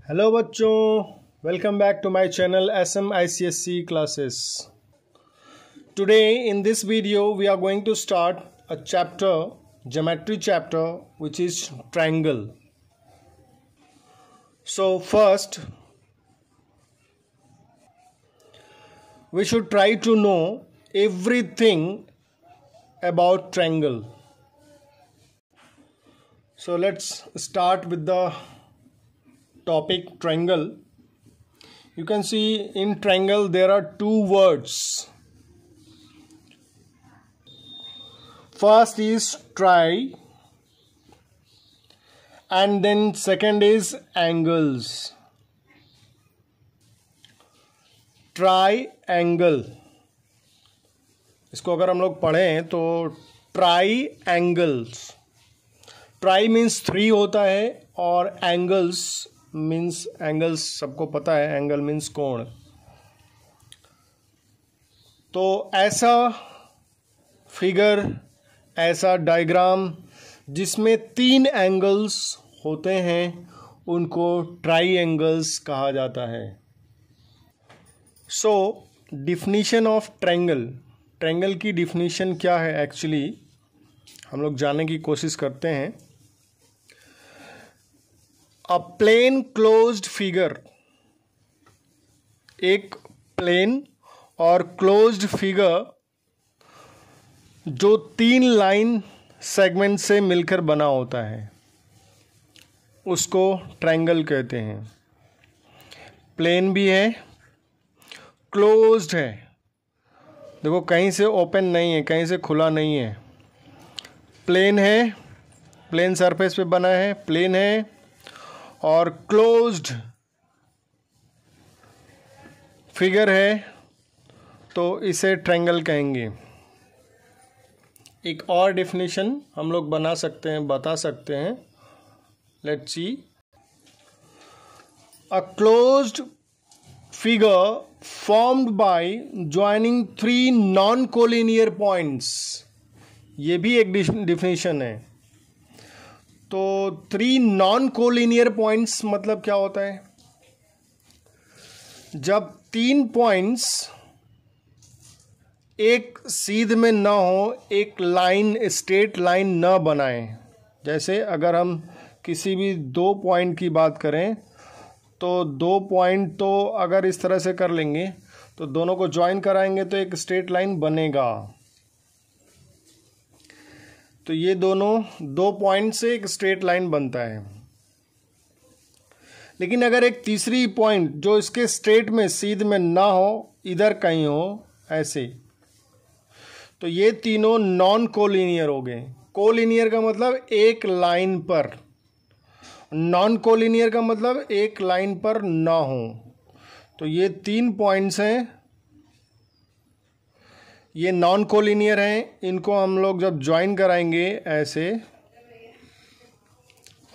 Hello बच्चों, welcome back to my channel SM ICSE classes. Today in this video we are going to start a chapter, geometry chapter, which is triangle. So first we should try to know everything about triangle. So let's start with the topic triangle. You can see in triangle there are two words. First is tri and then second is angles. Triangle, इसको अगर हम लोग पढ़ें तो triangles. Try means three होता है और angles means, angles सबको पता है, एंगल मीन्स कोण. तो ऐसा फिगर, ऐसा डायग्राम जिसमें तीन एंगल्स होते हैं उनको ट्राइएंगल्स कहा जाता है. सो डिफिनीशन ऑफ ट्रायंगल, ट्रायंगल की डिफिनीशन क्या है एक्चुअली हम लोग जानने की कोशिश करते हैं. अ प्लेन क्लोज्ड फिगर, एक प्लेन और क्लोज्ड फिगर जो तीन लाइन सेगमेंट से मिलकर बना होता है उसको ट्रायंगल कहते हैं. प्लेन भी है, क्लोज्ड है, देखो कहीं से ओपन नहीं है, कहीं से खुला नहीं है. प्लेन है, प्लेन सरफेस पे बना है, प्लेन है, और क्लोज्ड फिगर है तो इसे ट्रायंगल कहेंगे. एक और डेफिनेशन हम लोग बना सकते हैं, बता सकते हैं. Let's see. A closed figure formed by joining three non collinear points, ये भी एक डिफिनेशन है. तो थ्री नॉन कोलिनियर पॉइंट्स मतलब क्या होता है? जब तीन पॉइंट्स एक सीध में ना हो, एक लाइन, स्ट्रेट लाइन ना बनाए. जैसे अगर हम किसी भी दो पॉइंट की बात करें तो दो पॉइंट तो अगर इस तरह से कर लेंगे तो दोनों को ज्वाइन कराएंगे तो एक स्ट्रेट लाइन बनेगा. तो ये दोनों दो पॉइंट से एक स्ट्रेट लाइन बनता है. लेकिन अगर एक तीसरी पॉइंट जो इसके स्ट्रेट में, सीध में ना हो, इधर कहीं हो, ऐसे, तो ये तीनों नॉन कोलिनियर हो गए. कोलिनियर का मतलब एक लाइन पर, नॉन कोलिनियर का मतलब एक लाइन पर ना हो. तो ये तीन पॉइंट्स हैं, ये नॉन कोलिनियर हैं. इनको हम लोग जब ज्वाइन कराएंगे ऐसे,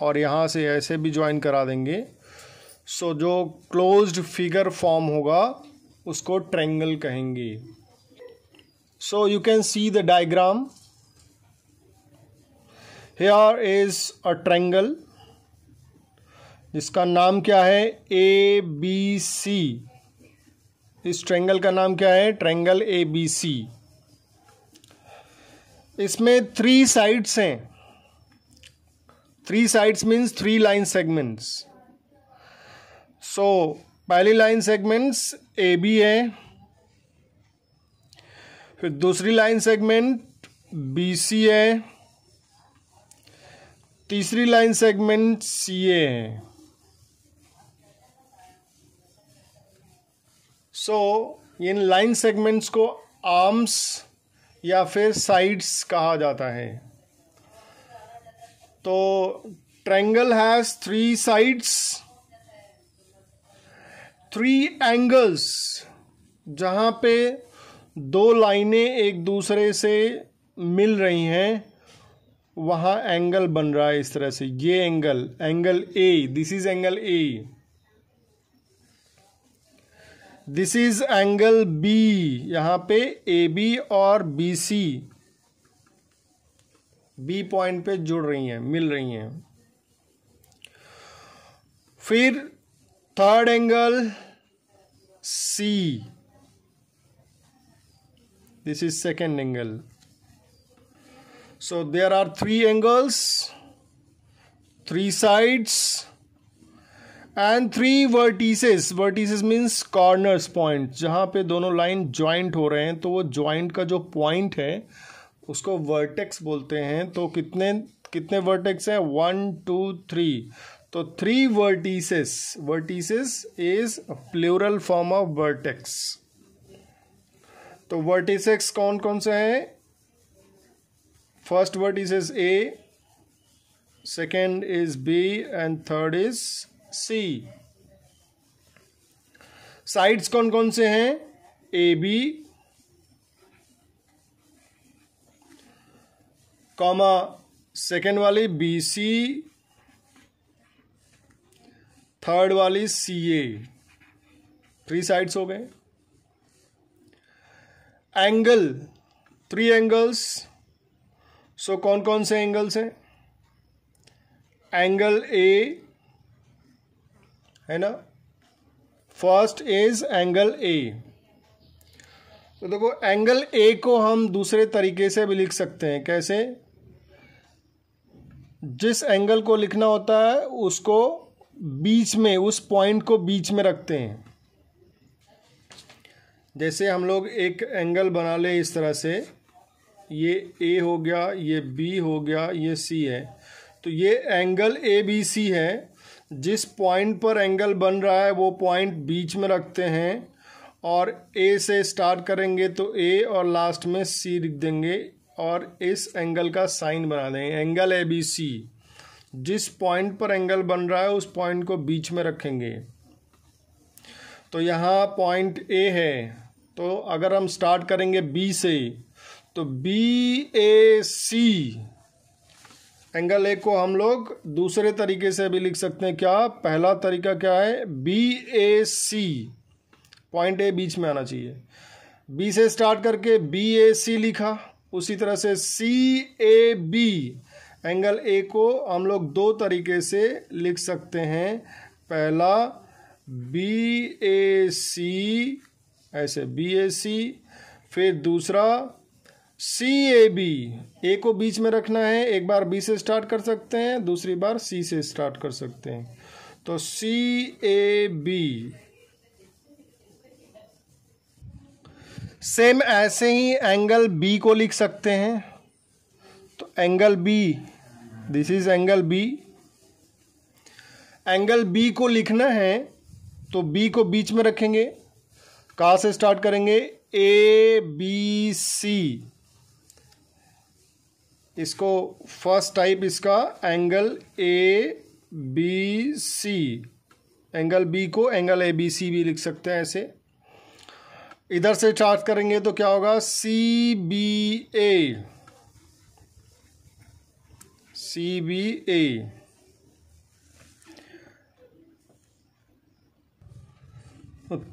और यहाँ से ऐसे भी ज्वाइन करा देंगे, सो जो क्लोज्ड फिगर फॉर्म होगा उसको ट्रायंगल कहेंगे. So you can see the diagram. Here is a triangle जिसका नाम क्या है? ABC. इस ट्रायंगल का नाम क्या है? Triangle ABC. इसमें थ्री साइड्स हैं. Three sides means three line segments. So पहली लाइन सेगमेंट्स AB है, फिर दूसरी लाइन सेगमेंट BC है, तीसरी लाइन सेगमेंट CA है. सो इन लाइन सेगमेंट्स को आर्म्स या फिर साइड्स कहा जाता है. तो triangle has three sides, three angles. जहाँ पे दो लाइनें एक दूसरे से मिल रही हैं वहाँ एंगल बन रहा है इस तरह से. ये angle, angle A, this is angle A. This is angle B, यहाँ पे AB और BC B पॉइंट पे जुड़ रही हैं, मिल रही हैं. फिर third angle C. This is second angle. So there are three angles, three sides and three vertices. Vertices means corners, point. जहाँ पे दोनों लाइन ज्वाइंट हो रहे हैं तो वो ज्वाइंट का जो पॉइंट है उसको वर्टेक्स बोलते हैं. तो कितने कितने वर्टेक्स हैं? 1 2 3. तो three vertices. Vertices is plural form of vertex. तो वर्टिसेस कौन कौन से हैं? First vertices A, second is B and third is C. Sides कौन कौन से हैं? AB, कॉमा सेकेंड वाली BC, थर्ड वाली CA. थ्री साइड्स हो गए. Angle, three angles. सो कौन कौन से एंगल्स हैं? एंगल A है ना. First is angle A. तो देखो एंगल A को हम दूसरे तरीके से भी लिख सकते हैं. कैसे? जिस एंगल को लिखना होता है उसको बीच में, उस पॉइंट को बीच में रखते हैं. जैसे हम लोग एक एंगल बना ले इस तरह से, ये A हो गया, ये B हो गया, ये C है. तो ये एंगल ABC है. जिस पॉइंट पर एंगल बन रहा है वो पॉइंट बीच में रखते हैं और A से स्टार्ट करेंगे तो A और लास्ट में C लिख देंगे और इस एंगल का साइन बना देंगे. Angle ABC. जिस पॉइंट पर एंगल बन रहा है उस पॉइंट को बीच में रखेंगे. तो यहाँ पॉइंट A है. तो अगर हम स्टार्ट करेंगे B से तो BAC. एंगल A को हम लोग दूसरे तरीके से भी लिख सकते हैं. क्या? पहला तरीका क्या है? BAC. पॉइंट A बीच में आना चाहिए. B से स्टार्ट करके BAC लिखा. उसी तरह से CAB. एंगल A को हम लोग दो तरीके से लिख सकते हैं. पहला BAC, ऐसे BAC. फिर दूसरा CAB. A को बीच में रखना है. एक बार B से स्टार्ट कर सकते हैं, दूसरी बार C से स्टार्ट कर सकते हैं. तो CAB. सेम ऐसे ही एंगल B को लिख सकते हैं. तो angle B, this is angle B. Angle B को लिखना है तो B को बीच में रखेंगे. कहाँ से स्टार्ट करेंगे? ABC. इसको फर्स्ट टाइप इसका एंगल ABC. एंगल B को एंगल ABC भी लिख सकते हैं ऐसे. इधर से स्टार्ट करेंगे तो क्या होगा? CBA. CBA.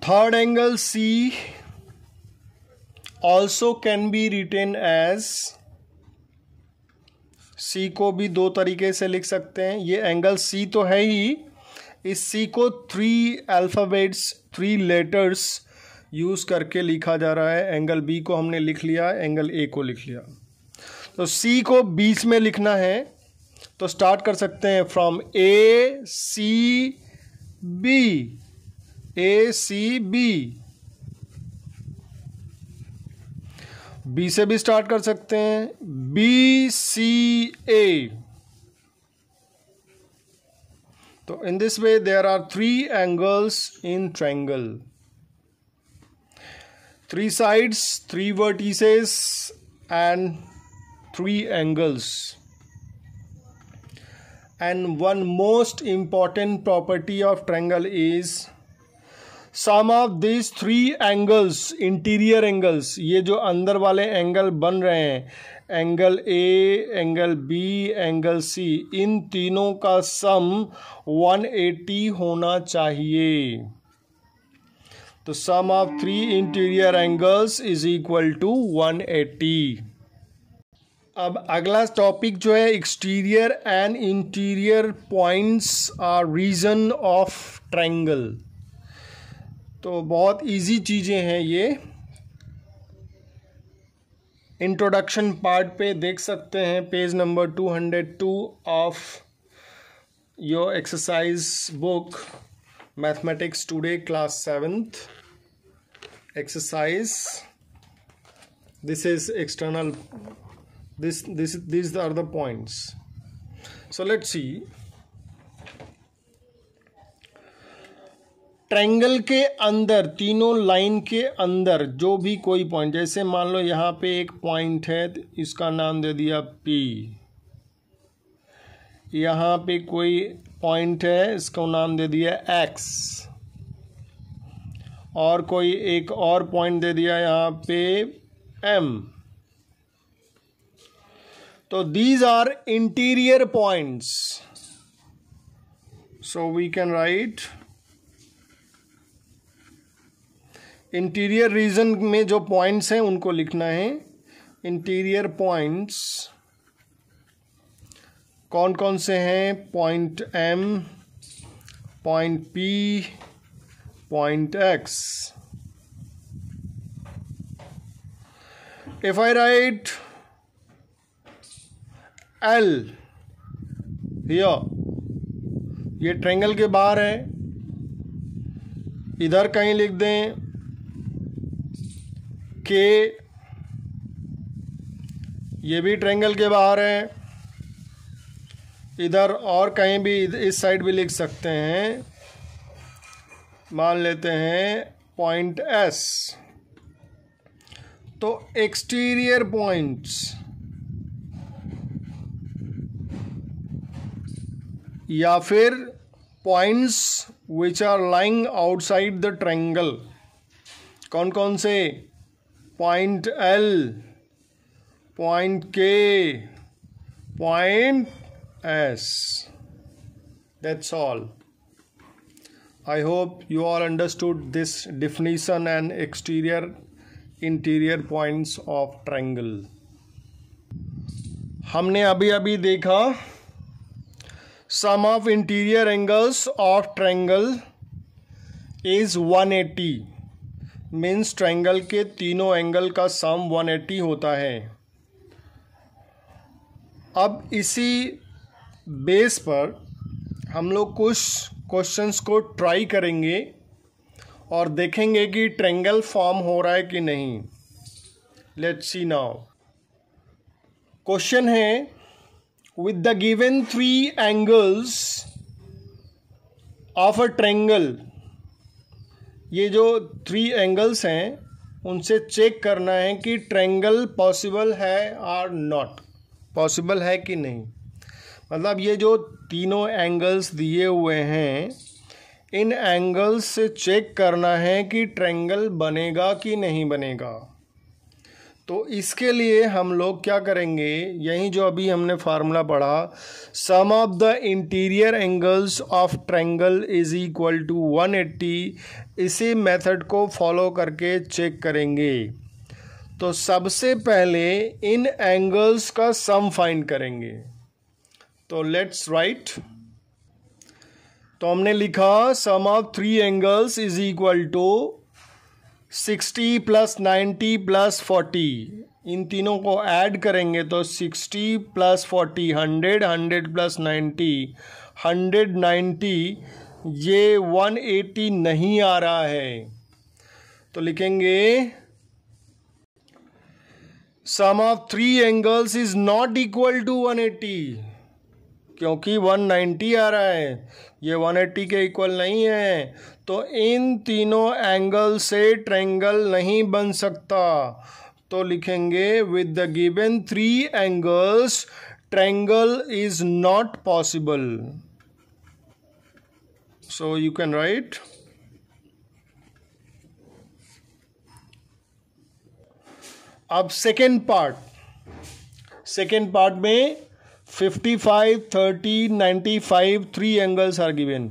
Third angle C also can be written as. C को भी दो तरीके से लिख सकते हैं. ये एंगल C तो है ही. इस C को three alphabets, three letters use करके लिखा जा रहा है. एंगल B को हमने लिख लिया, एंगल A को लिख लिया. तो C को बीच में लिखना है तो स्टार्ट कर सकते हैं फ्रॉम ACB. ACB. B से भी स्टार्ट कर सकते हैं. BCA. तो in this way there are three angles in triangle. Three sides, three vertices and three angles. And one most important property of triangle is sum of these three angles, interior angles, ये जो अंदर वाले angle बन रहे हैं, angle A, angle B, angle C, इन तीनों का सम 180 होना चाहिए. तो sum of three interior angles is equal to 180. अब अगला टॉपिक जो है exterior and interior points are region of triangle. तो बहुत इजी चीज़ें हैं ये। इंट्रोडक्शन पार्ट पे देख सकते हैं page number 202 of your exercise book mathematics today class 7th exercise. This is external, these are the points. So let's see. Triangle के अंदर, तीनों लाइन के अंदर जो भी कोई पॉइंट, जैसे मान लो यहाँ पे एक पॉइंट है, इसका नाम दे दिया P। यहाँ पे कोई पॉइंट है, इसका नाम दे दिया X। और कोई एक और पॉइंट दे दिया यहाँ पे M। तो these are interior points. So we can write interior region में जो पॉइंट्स हैं उनको लिखना है। इंटीरियर पॉइंट्स कौन कौन से हैं? Point M, point P, point X। If I right L here, ये ट्रायंगल के बाहर है। इधर कहीं लिख दें K, ये भी ट्रायंगल के बाहर है। इधर और कहीं भी, इस साइड भी लिख सकते हैं। मान लेते हैं पॉइंट S। तो एक्सटीरियर पॉइंट्स या फिर points which are lying outside the triangle, कौन कौन से? Point L, point K, point S. That's all. I hope you all understood this definition and exterior interior points of triangle. हमने अभी अभी देखा sum of interior angles of triangle is 180. Means triangle के तीनों angle का sum 180 होता है। अब इसी बेस पर हम लोग कुछ क्वेश्चंस को ट्राई करेंगे और देखेंगे कि ट्रायंगल फॉर्म हो रहा है कि नहीं। Let's see now. क्वेश्चन है, with the given 3 angles of a triangle, ये जो 3 एंगल्स हैं उनसे चेक करना है कि ट्रायंगल पॉसिबल है और नॉट, पॉसिबल है कि नहीं। मतलब ये जो तीनों एंगल्स दिए हुए हैं, इन एंगल्स से चेक करना है कि ट्रायंगल बनेगा कि नहीं बनेगा। तो इसके लिए हम लोग क्या करेंगे, यही जो अभी हमने फार्मूला पढ़ा, sum of the interior angles of triangle is equal to 180, इसी मेथड को फॉलो करके चेक करेंगे। तो सबसे पहले इन एंगल्स का सम फाइंड करेंगे। तो लेट्स राइट। तो हमने लिखा sum of 3 angles is equal to 60 + 90 + 40। इन तीनों को ऐड करेंगे तो 60 + 40 100, 100 + 90 190। ये 180 नहीं आ रहा है, तो लिखेंगे sum of 3 angles is not equal to 180, क्योंकि 190 आ रहा है, ये 180 के इक्वल नहीं है। तो इन तीनों एंगल से ट्रायंगल नहीं बन सकता। तो लिखेंगे with the given 3 angles triangle is not possible. So you can write अब सेकेंड पार्ट में 55, 30, 95 3 एंगल्स आर गिवन।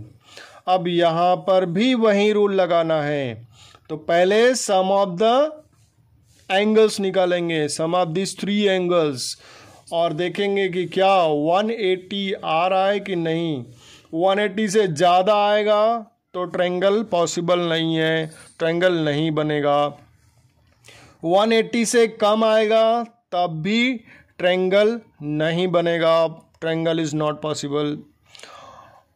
अब यहाँ पर भी वही रूल लगाना है। तो पहले सम ऑफ द एंगल्स निकालेंगे, सम ऑफ दिस 3 एंगल्स, और देखेंगे कि क्या 180 आ रहा है कि नहीं। 180 से ज़्यादा आएगा तो ट्रायंगल पॉसिबल नहीं है, ट्रायंगल नहीं बनेगा। 180 से कम आएगा तब भी ट्रायंगल नहीं बनेगा, ट्रायंगल इज नॉट पॉसिबल।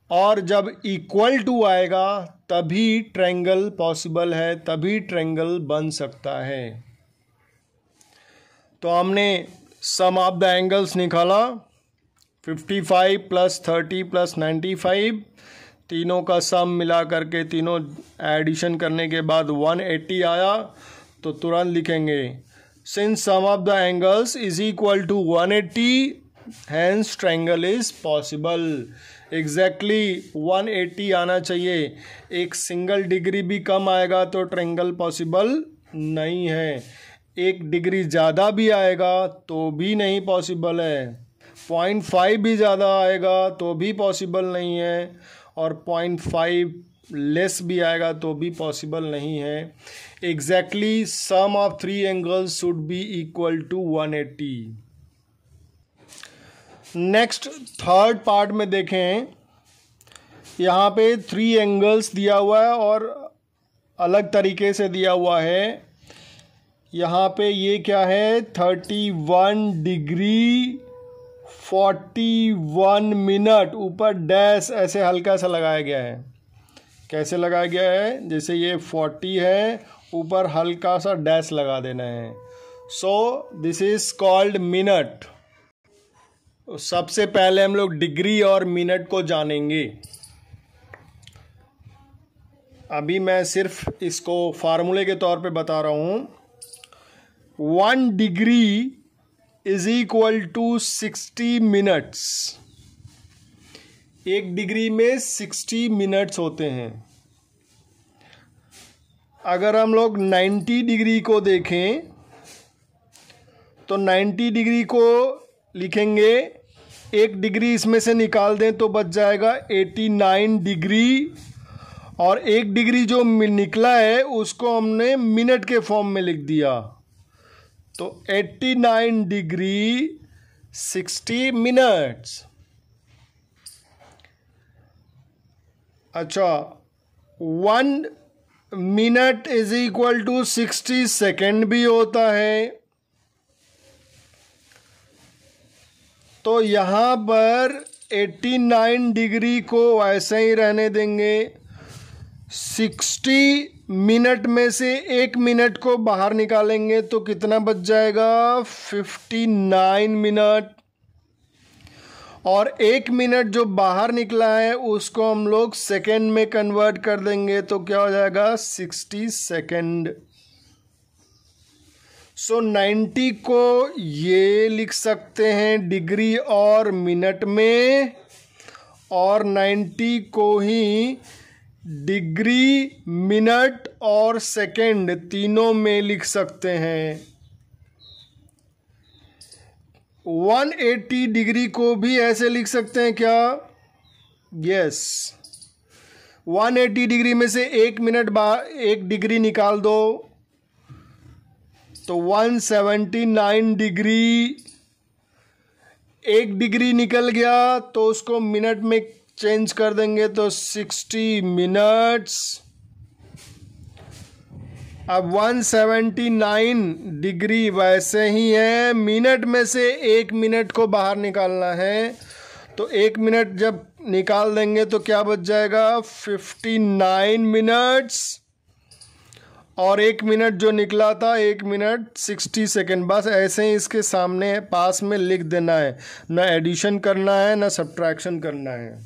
और जब इक्वल टू आएगा तभी ट्रायंगल पॉसिबल है, तभी ट्रायंगल बन सकता है। तो हमने सम ऑफ द एंगल्स निकाला, 55 + 30 + 95, तीनों का सम मिला करके तीनों एडिशन करने के बाद 180 आया। तो तुरंत लिखेंगे since sum of the angles is equal to 180 hence triangle is possible. Exactly 180 आना चाहिए, एक सिंगल डिग्री भी कम आएगा तो ट्रायंगल पॉसिबल नहीं है, 1 डिग्री ज़्यादा भी आएगा तो भी नहीं पॉसिबल है, 0.5 भी ज़्यादा आएगा तो भी पॉसिबल नहीं है, और 0.5 लेस भी आएगा तो भी पॉसिबल नहीं है। Exactly sum of 3 angles should be equal to 180। Next third part में देखें, यहाँ पे 3 एंगल्स दिया हुआ है और अलग तरीके से दिया हुआ है। यहाँ पे ये क्या है, 31 डिग्री 41 मिनट, ऊपर डैश ऐसे हल्का सा लगाया गया है। कैसे लगाया गया है, जैसे ये 40 है, ऊपर हल्का सा डैश लगा देना है। So this is called minute. सबसे पहले हम लोग डिग्री और मिनट को जानेंगे। अभी मैं सिर्फ इसको फार्मूले के तौर पे बता रहा हूँ। 1 degree is equal to 60 minutes. 1 degree में 60 मिनट्स होते हैं। अगर हम लोग 90 डिग्री को देखें तो 90 डिग्री को लिखेंगे, 1 डिग्री इसमें से निकाल दें तो बच जाएगा 89 डिग्री, और 1 डिग्री जो निकला है उसको हमने मिनट के फॉर्म में लिख दिया। तो 89 डिग्री 60 मिनट्स। अच्छा, 1 minute is equal to 60 second भी होता है। तो यहाँ पर 89 डिग्री को ऐसे ही रहने देंगे। 60 मिनट में से 1 मिनट को बाहर निकालेंगे तो कितना बच जाएगा, 59 मिनट। और 1 मिनट जो बाहर निकला है उसको हम लोग सेकेंड में कन्वर्ट कर देंगे तो क्या हो जाएगा, 60 सेकेंड। सो 90 को ये लिख सकते हैं डिग्री और मिनट में, और 90 को ही डिग्री, मिनट और सेकेंड तीनों में लिख सकते हैं। 180 डिग्री को भी ऐसे लिख सकते हैं क्या, यस। 180 डिग्री में से 1 मिनट 1 डिग्री निकाल दो तो 179 डिग्री। 1 डिग्री निकल गया तो उसको मिनट में चेंज कर देंगे तो 60 मिनट्स। अब 179 डिग्री वैसे ही है, मिनट में से 1 मिनट को बाहर निकालना है तो 1 मिनट जब निकाल देंगे तो क्या बच जाएगा, 59 मिनट्स। और 1 मिनट जो निकला था, 1 मिनट 60 सेकेंड। बस ऐसे ही इसके सामने पास में लिख देना है, ना एडिशन करना है ना सब्ट्रैक्शन करना है।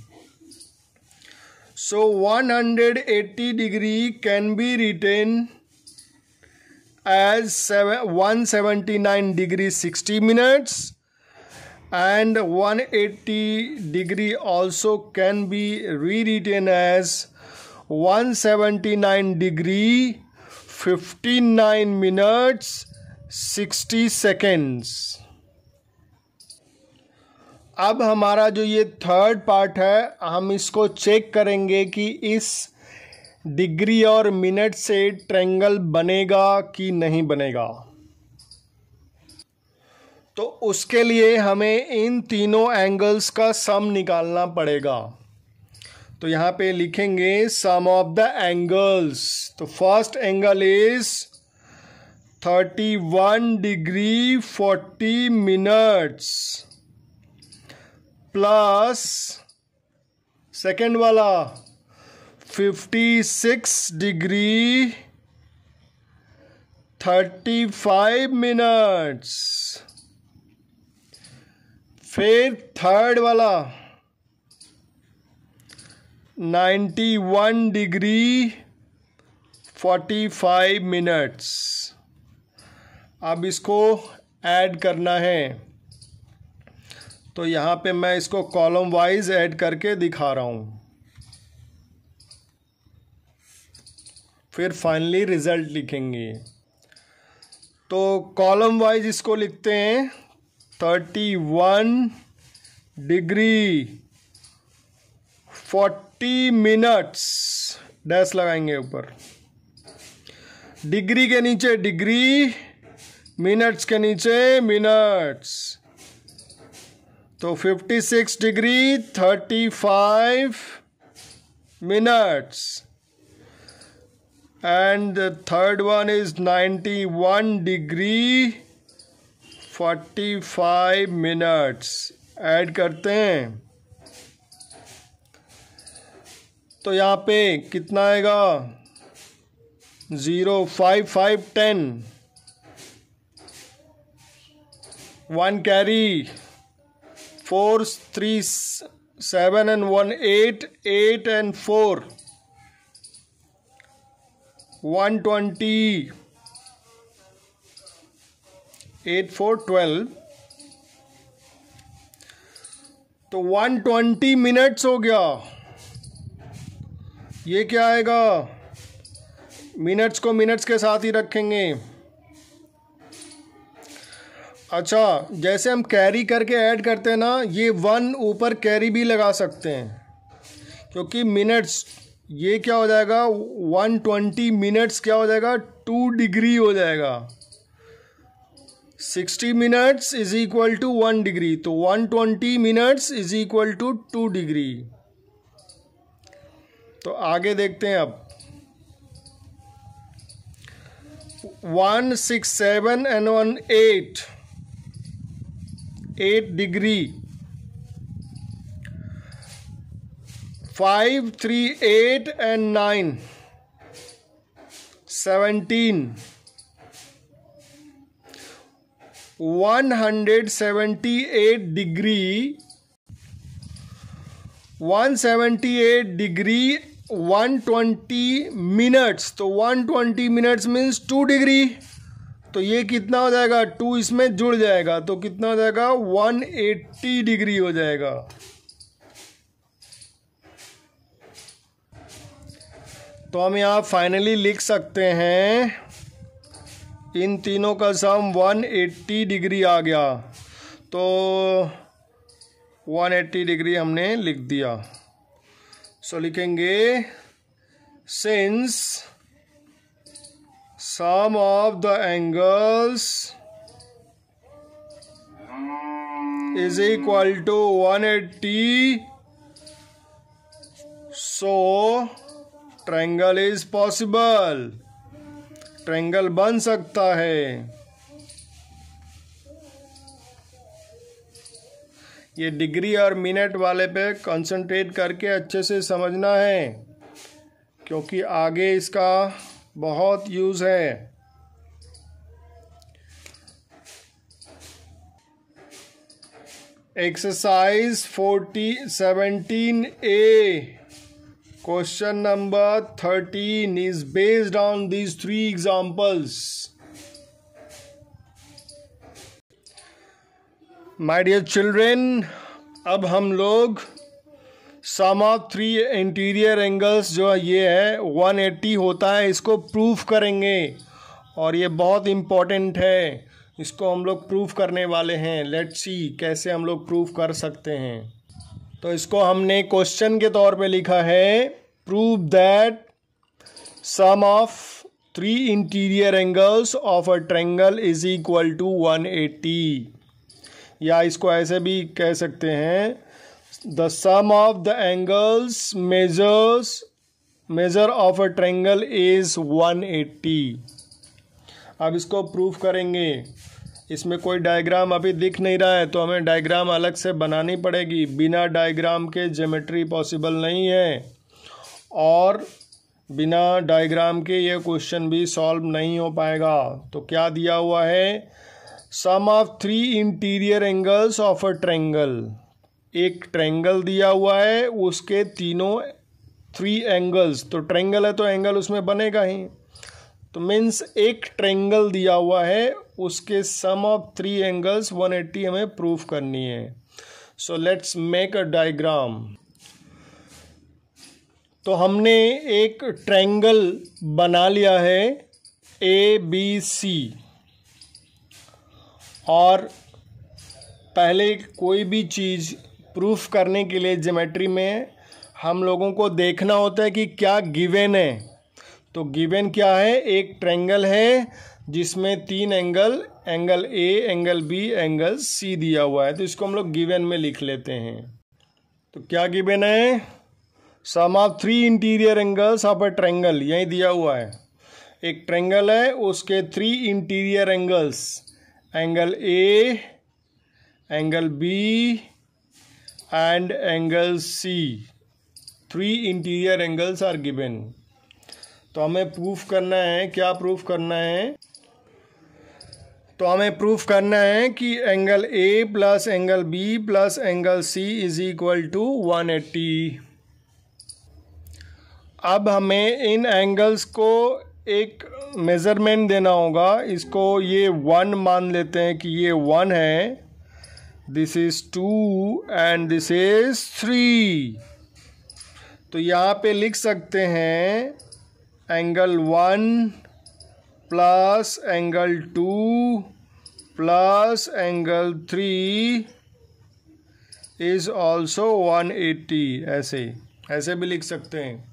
So 180 degree can be written as 179 degree 60 minutes, and 180 degree also can be rewritten as 179 degree 59 minutes 60 seconds। अब हमारा जो ये थर्ड पार्ट है, हम इसको चेक करेंगे कि इस डिग्री और मिनट से ट्रायंगल बनेगा कि नहीं बनेगा। तो उसके लिए हमें इन तीनों एंगल्स का सम निकालना पड़ेगा। तो यहाँ पे लिखेंगे सम ऑफ द एंगल्स। तो first angle is 31 degree 40 minutes plus second वाला 56 डिग्री 35 मिनट्स। फिर थर्ड वाला 91 डिग्री 45 मिनट्स। अब इसको ऐड करना है, तो यहाँ पे मैं इसको कॉलम वाइज ऐड करके दिखा रहा हूँ, फिर फाइनली रिजल्ट लिखेंगे। तो कॉलम वाइज इसको लिखते हैं 31 डिग्री 40 मिनट्स, डैश लगाएंगे ऊपर, डिग्री के नीचे डिग्री, मिनट्स के नीचे मिनट्स। तो 56 degree 35 minutes and the third one is 91 degree 45 minutes। Add करते हैं तो यहाँ पे कितना आएगा 0 5 5 10, 1 कैरी, 4 3 7 and 1 8, 8 and 4 120, 8 4 12। तो 120 मिनट्स हो गया। ये क्या आएगा, मिनट्स को मिनट्स के साथ ही रखेंगे। अच्छा, जैसे हम कैरी करके ऐड करते हैं ना, ये 1 ऊपर कैरी भी लगा सकते हैं, क्योंकि मिनट्स ये क्या हो जाएगा 120 मिनट्स क्या हो जाएगा 2 डिग्री हो जाएगा। 60 minutes is equal to 1 degree, तो 120 minutes is equal to 2 degree. तो आगे देखते हैं अब 1 6 7 and 1 8, 8 degree, 5 3 8 and 9 17, 178 degree 178 degree 120 minutes. तो 120 मिनट्स मीन्स 2 डिग्री। तो ये कितना हो जाएगा, 2 इसमें जुड़ जाएगा, तो कितना हो जाएगा 180 डिग्री हो जाएगा। तो हम यहाँ फाइनली लिख सकते हैं इन तीनों का सम 180 डिग्री आ गया। तो 180 डिग्री हमने लिख दिया। सो लिखेंगे since sum of the angles is equal to 180, so triangle is possible, triangle बन सकता है। ये डिग्री और मिनट वाले पे कंसंट्रेट करके अच्छे से समझना है, क्योंकि आगे इसका बहुत यूज है। Exercise 17A question number 13 is based on these 3 examples. My dear children, अब हम लोग सम ऑफ 3 इंटीरियर एंगल्स जो ये है 180 होता है, इसको प्रूफ करेंगे। और ये बहुत इम्पोर्टेंट है, इसको हम लोग प्रूफ करने वाले हैं। लेट्स सी कैसे हम लोग प्रूफ कर सकते हैं। तो इसको हमने क्वेश्चन के तौर पे लिखा है, prove that sum of 3 interior angles of a triangle is equal to 180। या इसको ऐसे भी कह सकते हैं, the sum of the angles measure of a triangle is 180। अब इसको प्रूफ करेंगे। इसमें कोई डायग्राम अभी दिख नहीं रहा है तो हमें डायग्राम अलग से बनानी पड़ेगी। बिना डायग्राम के ज्योमेट्री पॉसिबल नहीं है और बिना डायग्राम के ये क्वेश्चन भी सॉल्व नहीं हो पाएगा। तो क्या दिया हुआ है? Sum of 3 interior angles of a triangle. एक ट्रायंगल दिया हुआ है, उसके तीनों 3 एंगल्स, तो ट्रायंगल है तो एंगल उसमें बनेगा ही। तो मीन्स एक ट्रायंगल दिया हुआ है, उसके सम ऑफ 3 एंगल्स 180 हमें प्रूफ करनी है। So let's make a diagram. तो हमने एक ट्रायंगल बना लिया है ABC, और पहले कोई भी चीज़ प्रूफ करने के लिए ज्योमेट्री में हम लोगों को देखना होता है कि क्या गिवन है। तो गिवन क्या है? एक ट्रायंगल है जिसमें 3 angle, angle A, angle B, angle C दिया हुआ है। तो इसको हम लोग गिवन में लिख लेते हैं। तो क्या गिवन है? Sum of 3 interior angles of a triangle, यही दिया हुआ है। एक ट्रायंगल है, उसके 3 interior angles, angle A, angle B and angle C, 3 interior angles are given. तो हमें प्रूफ करना है, क्या प्रूफ करना है? तो हमें प्रूफ करना है कि angle A plus angle B plus angle C is equal to 180। अब हमें इन एंगल्स को एक मेज़रमेंट देना होगा। इसको ये 1 मान लेते हैं कि ये 1 है, this is 2 and this is 3। तो यहाँ पे लिख सकते हैं angle 1 plus angle 2 plus angle 3 is also 180। ऐसे भी लिख सकते हैं।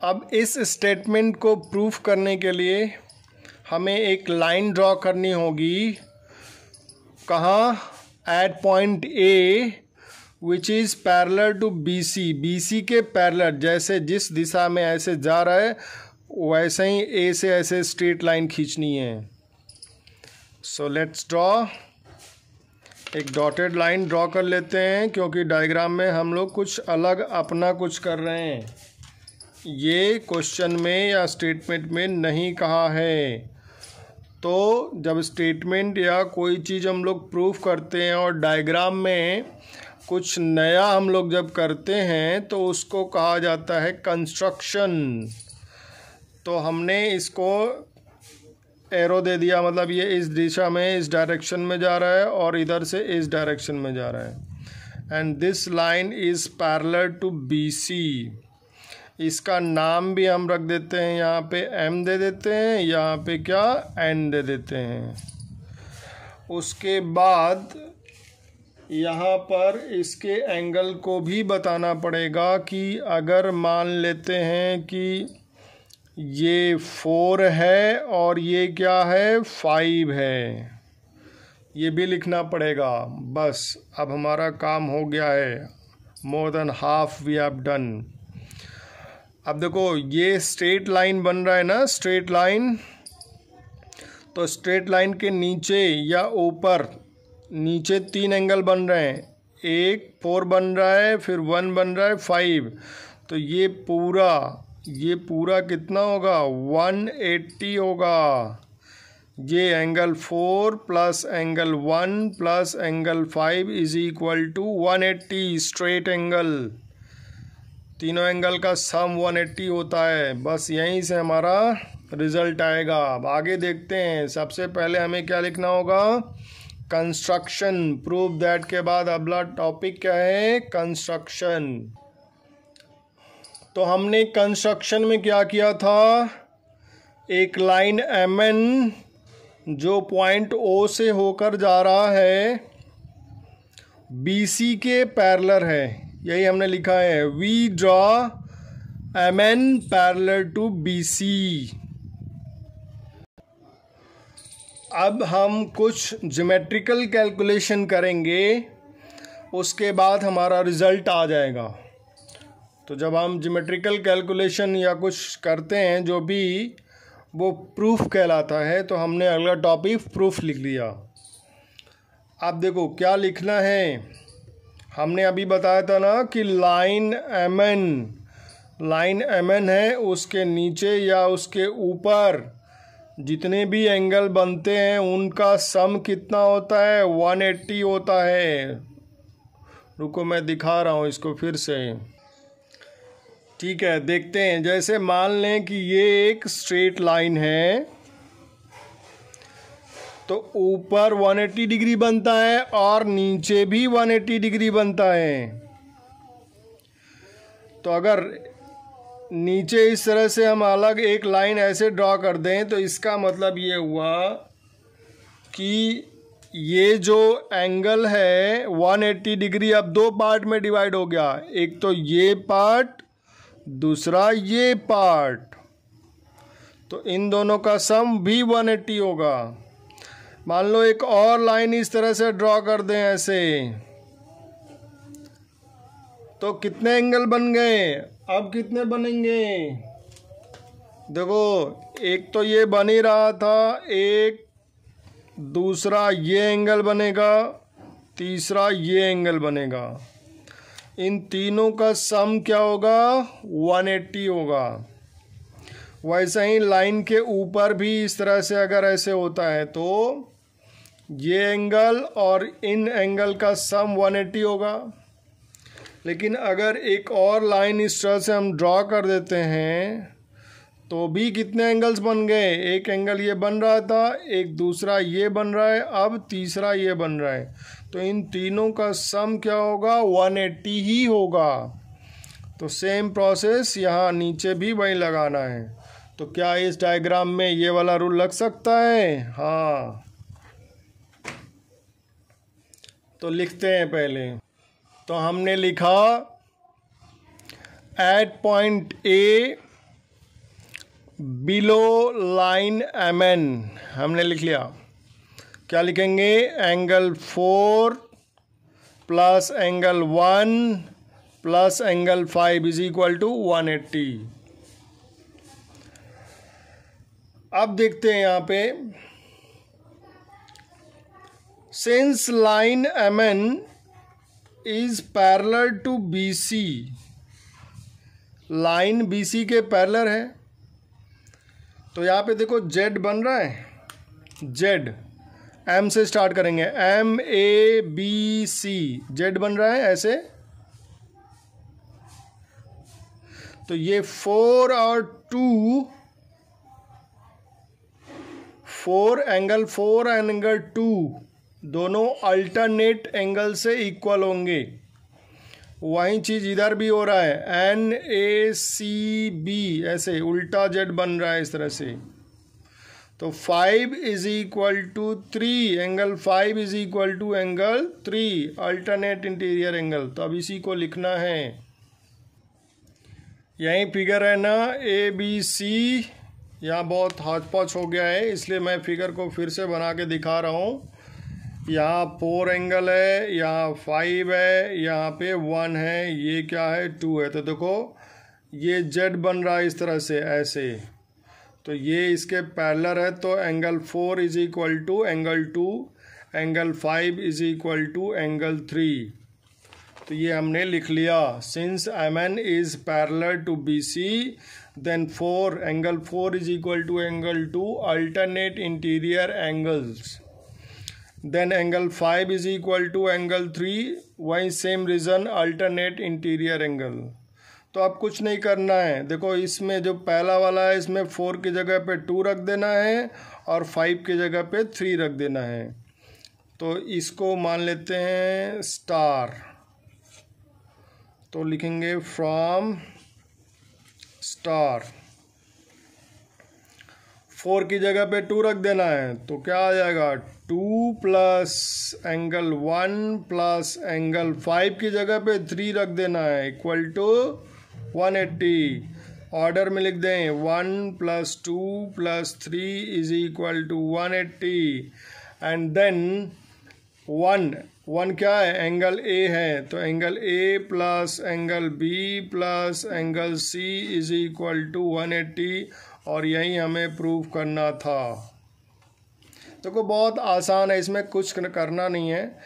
अब इस स्टेटमेंट को प्रूफ करने के लिए हमें एक लाइन ड्रॉ करनी होगी। कहाँ? At point A which is parallel to BC। BC के पैरेलल, जैसे जिस दिशा में ऐसे जा रहा है वैसे ही A से ऐसे स्ट्रेट लाइन खींचनी है। So let's draw. एक डॉटेड लाइन ड्रॉ कर लेते हैं क्योंकि डायग्राम में हम लोग कुछ अलग अपना कुछ कर रहे हैं। ये क्वेश्चन में या स्टेटमेंट में नहीं कहा है। तो जब स्टेटमेंट या कोई चीज़ हम लोग प्रूफ करते हैं और डायग्राम में कुछ नया हम लोग जब करते हैं तो उसको कहा जाता है कंस्ट्रक्शन। तो हमने इसको एरो दे दिया, मतलब ये इस दिशा में, इस डायरेक्शन में जा रहा है और इधर से इस डायरेक्शन में जा रहा है। And this line is parallel to BC। इसका नाम भी हम रख देते हैं, यहाँ पे M दे देते हैं, यहाँ पे क्या N दे देते हैं। उसके बाद यहाँ पर इसके एंगल को भी बताना पड़ेगा कि अगर मान लेते हैं कि ये 4 है और ये क्या है 5 है, ये भी लिखना पड़ेगा। बस अब हमारा काम हो गया है। More than half we have done. अब देखो ये स्ट्रेट लाइन बन रहा है ना, स्ट्रेट लाइन। तो स्ट्रेट लाइन के नीचे या ऊपर, नीचे 3 एंगल बन रहे हैं। एक 4 बन रहा है, फिर 1 बन रहा है 5। तो ये पूरा कितना होगा? 180 होगा। ये angle 4 plus angle 1 plus angle 5 is equal to 180 straight angle. तीनों एंगल का सम 180 होता है। बस यहीं से हमारा रिजल्ट आएगा। अब आगे देखते हैं। सबसे पहले हमें क्या लिखना होगा? कंस्ट्रक्शन। प्रूव दैट के बाद अगला टॉपिक क्या है? कंस्ट्रक्शन। तो हमने कंस्ट्रक्शन में क्या किया था? एक लाइन MN जो पॉइंट O से होकर जा रहा है BC के पैरेलल है, यही हमने लिखा है। We draw MN parallel to BC। अब हम कुछ ज्योमेट्रिकल कैलकुलेशन करेंगे उसके बाद हमारा रिज़ल्ट आ जाएगा। तो जब हम ज्योमेट्रिकल कैलकुलेशन या कुछ करते हैं जो भी, वो प्रूफ कहलाता है। तो हमने अगला टॉपिक प्रूफ लिख लिया। अब देखो क्या लिखना है। हमने अभी बताया था ना कि लाइन एम एन है, उसके नीचे या उसके ऊपर जितने भी एंगल बनते हैं उनका सम कितना होता है, 180 होता है। रुको मैं दिखा रहा हूँ इसको फिर से। ठीक है, देखते हैं। जैसे मान लें कि ये एक स्ट्रेट लाइन है, तो ऊपर 180 डिग्री बनता है और नीचे भी 180 डिग्री बनता है। तो अगर नीचे इस तरह से हम अलग एक लाइन ऐसे ड्रॉ कर दें, तो इसका मतलब ये हुआ कि ये जो एंगल है 180 डिग्री अब दो पार्ट में डिवाइड हो गया। एक तो ये पार्ट, दूसरा ये पार्ट। तो इन दोनों का सम भी 180 होगा। मान लो एक और लाइन इस तरह से ड्रॉ कर दें ऐसे, तो कितने एंगल बन गए। अब कितने बनेंगे, देखो एक तो ये बन ही रहा था, एक दूसरा ये एंगल बनेगा, तीसरा ये एंगल बनेगा। इन तीनों का सम क्या होगा, 180 होगा। वैसे ही लाइन के ऊपर भी इस तरह से अगर ऐसे होता है तो ये एंगल और इन एंगल का सम 180 होगा। लेकिन अगर एक और लाइन इस तरह से हम ड्रॉ कर देते हैं तो भी कितने एंगल्स बन गए। एक एंगल ये बन रहा था, एक दूसरा ये बन रहा है, अब तीसरा ये बन रहा है। तो इन तीनों का सम क्या होगा, 180 ही होगा। तो सेम प्रोसेस यहाँ नीचे भी वही लगाना है। तो क्या इस डायग्राम में ये वाला रूल लग सकता है, हाँ। तो लिखते हैं पहले। तो हमने लिखा at point A below line M N, हमने लिख लिया। क्या लिखेंगे, angle 4 plus angle 1 plus angle 5 is equal to 180। अब देखते हैं यहाँ पे, since line M N is parallel to B C, line B C के पैरेलल है। तो यहाँ पे देखो जेड बन रहा है, जेड एम से स्टार्ट करेंगे, M A B C, Z बन रहा है ऐसे। तो ये 4 और 2, 4 एंगल 4 एंगल 2 दोनों अल्टरनेट एंगल से इक्वल होंगे। वही चीज़ इधर भी हो रहा है, एन ए सी बी, ऐसे उल्टा जेड बन रहा है इस तरह से। तो 5 is equal to 3, angle 5 is equal to angle 3, alternate interior angle. तो अब इसी को लिखना है। यही फिगर है ना, ए बी सी। यहाँ बहुत हौच पौच हो गया है, इसलिए मैं फिगर को फिर से बना के दिखा रहा हूँ। यहाँ 4 एंगल है, यहाँ 5 है, यहाँ पे 1 है, ये क्या है, 2 है। तो देखो ये जेड बन रहा है इस तरह से ऐसे। तो ये इसके पैरेलल है। तो angle 4 is equal to angle 2, angle 5 is equal to angle 3। तो ये हमने लिख लिया। Since M N is parallel to B C, then 4 angle 4 is equal to angle 2 alternate interior angles. Then angle 5 is equal to angle 3, वही same reason alternate interior angle. तो अब कुछ नहीं करना है। देखो इसमें जो पहला वाला है, इसमें 4 की जगह पे 2 रख देना है और 5 की जगह पे 3 रख देना है। तो इसको मान लेते हैं स्टार। तो लिखेंगे फ्रॉम स्टार। 4 की जगह पे 2 रख देना है, तो क्या आ जाएगा, 2 प्लस एंगल 1 प्लस एंगल 5 की जगह पे 3 रख देना है, इक्वल टू 180। ऑर्डर में लिख दें, 1 प्लस 2 प्लस 3 is equal to 180। And then 1 1 क्या है, एंगल ए है, तो angle A plus angle B plus angle C is equal to 180, और यही हमें प्रूव करना था। तो बहुत आसान है, इसमें कुछ करना नहीं है।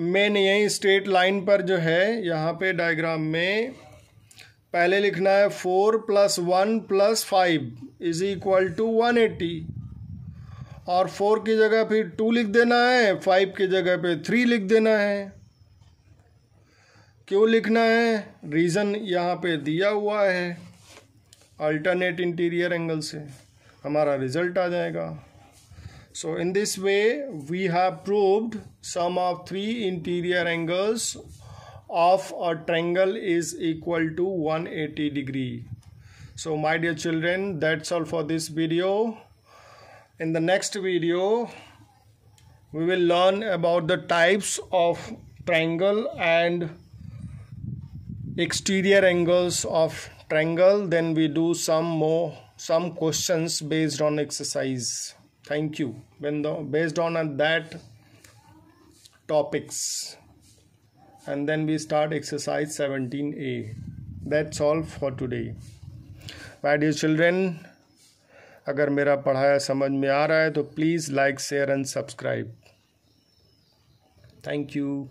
मेन यही स्ट्रेट लाइन पर जो है यहाँ पे डायग्राम में पहले लिखना है 4 + 1 + 5 इज इक्वल टू 180, और 4 की जगह फिर 2 लिख देना है, 5 की जगह पे 3 लिख देना है। क्यों लिखना है, रीज़न यहाँ पे दिया हुआ है, अल्टरनेट इंटीरियर एंगल से हमारा रिजल्ट आ जाएगा। So in this way we have proved sum of 3 interior angles of a triangle is equal to 180 degree. So my dear children, that's all for this video. In the next video we will learn about the types of triangle and exterior angles of triangle. Then we do some questions based on exercise. Thank you. Based on that topics, and then we start exercise 17A. That's all for today. My dear children, अगर मेरा पढ़ाया समझ में आ रहा है तो please like, share and subscribe. Thank you.